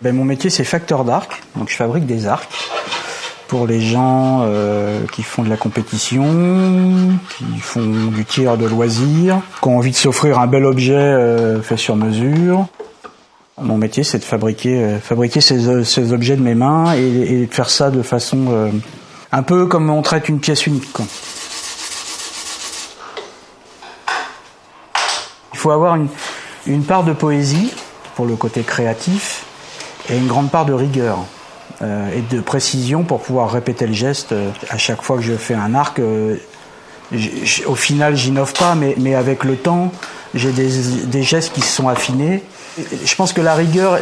Mon métier, c'est facteur d'arc. Donc, je fabrique des arcs pour les gens qui font de la compétition, qui font du tir de loisirs, qui ont envie de s'offrir un bel objet fait sur mesure. Mon métier, c'est de fabriquer ces objets de mes mains et de faire ça de façon un peu comme on traite une pièce unique, quoi. Il faut avoir une part de poésie pour le côté créatif et une grande part de rigueur et de précision pour pouvoir répéter le geste. À chaque fois que je fais un arc, au final, j'innove pas, mais avec le temps, j'ai des gestes qui se sont affinés. Je pense que la rigueur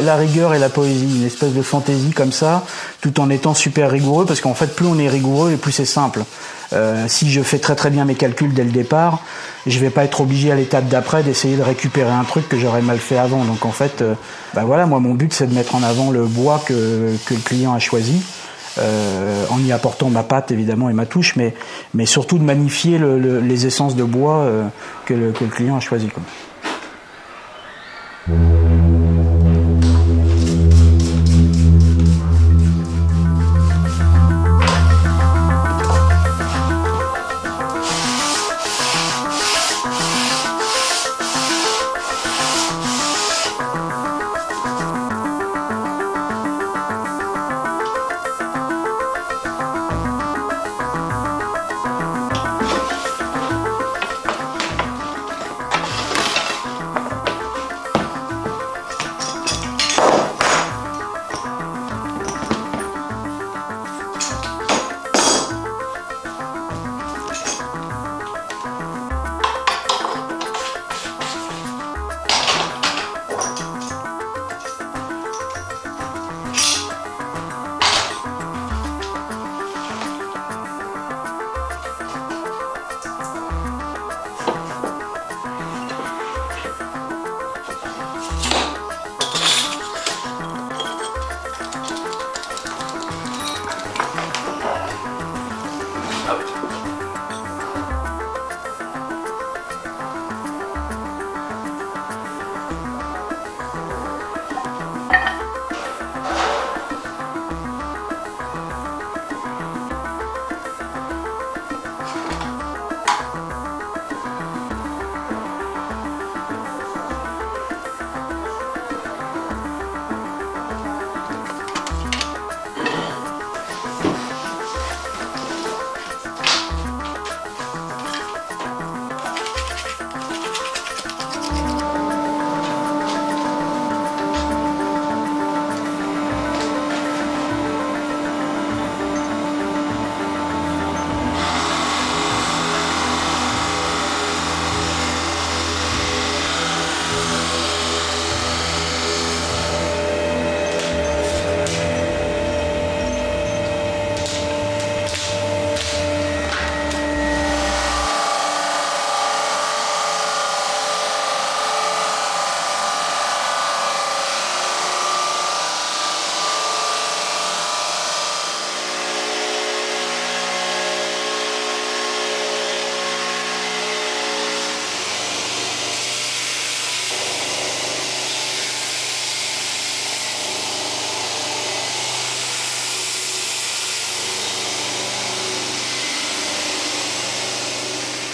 et la poésie, une espèce de fantaisie comme ça, tout en étant super rigoureux, parce qu'en fait, plus on est rigoureux et plus c'est simple. Si je fais très très bien mes calculs dès le départ, je vais pas être obligé à l'étape d'après d'essayer de récupérer un truc que j'aurais mal fait avant. Donc en fait, voilà, moi mon but c'est de mettre en avant le bois que le client a choisi, en y apportant ma patte évidemment et ma touche, mais surtout de magnifier les essences de bois que le client a choisi, quoi.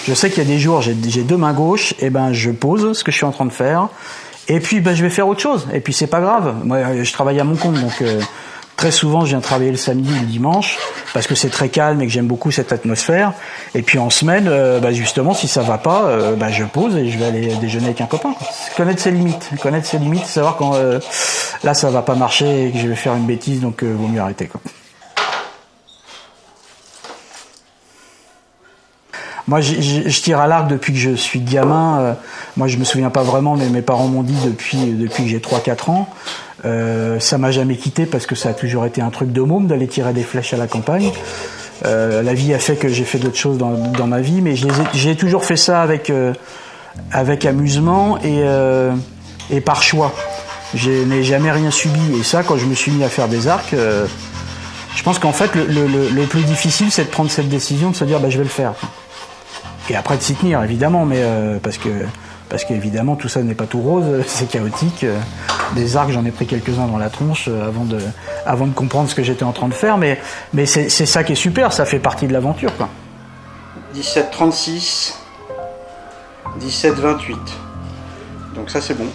Je sais qu'il y a des jours, j'ai deux mains gauches, et je pose ce que je suis en train de faire, et puis je vais faire autre chose, et puis c'est pas grave. Moi, je travaille à mon compte, donc très souvent je viens travailler le samedi ou le dimanche, parce que c'est très calme et que j'aime beaucoup cette atmosphère. Et puis en semaine, justement, si ça va pas, je pose et je vais aller déjeuner avec un copain. Connaître ses limites, savoir quand là ça va pas marcher et que je vais faire une bêtise, donc vaut mieux arrêter, quoi. Moi, je tire à l'arc depuis que je suis gamin. Moi, je me souviens pas vraiment, mais mes parents m'ont dit depuis que j'ai 3-4 ans. Ça m'a jamais quitté parce que ça a toujours été un truc de môme d'aller tirer des flèches à la campagne. La vie a fait que j'ai fait d'autres choses dans ma vie, mais j'ai toujours fait ça avec amusement et par choix. Je n'ai jamais rien subi. Et ça, quand je me suis mis à faire des arcs, je pense qu'en fait, le plus difficile, c'est de prendre cette décision, de se dire, je vais le faire. Et après de s'y tenir, évidemment, mais parce que évidemment tout ça n'est pas tout rose, c'est chaotique. Des arcs, j'en ai pris quelques-uns dans la tronche avant de comprendre ce que j'étais en train de faire, mais c'est ça qui est super, ça fait partie de l'aventure, quoi. 17,36, 17,28. Donc ça c'est bon.